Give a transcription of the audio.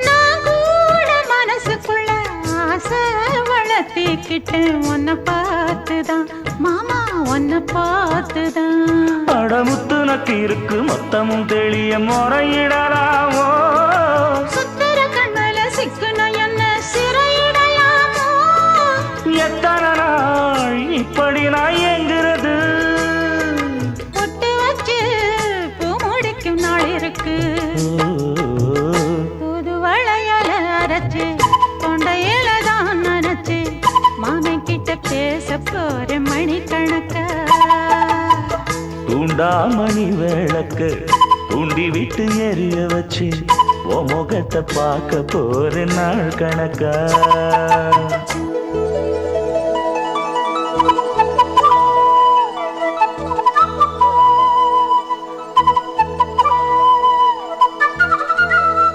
நான் கூட மனசுக்குள்ள ஆசை வளர்த்திக்கிட்டு உன்னை பார்த்துதான் மாமா உன்னை பார்த்துதான் படமுத்து நக்கு இருக்கு மொத்தமும் தெளிய முறையிடலாமோ சுத்தர கண்மல சிக்குன என்ன சிறையிடலாமோ எத்தனை நாள் இப்படி நான் எங்கிறது பொட்டு வச்சு பூ முடிக்கும் நாள் இருக்கு புது வளையல அரைச்சு தொண்டையில தான் நினைச்சு மாமன் கிட்ட பேச போற மணிக்கணக்கா தூண்டாமணி விளக்கு தூண்டி விட்டு எரிய வச்சு உன் முகத்தை பார்க்க போற நாள் கணக்கா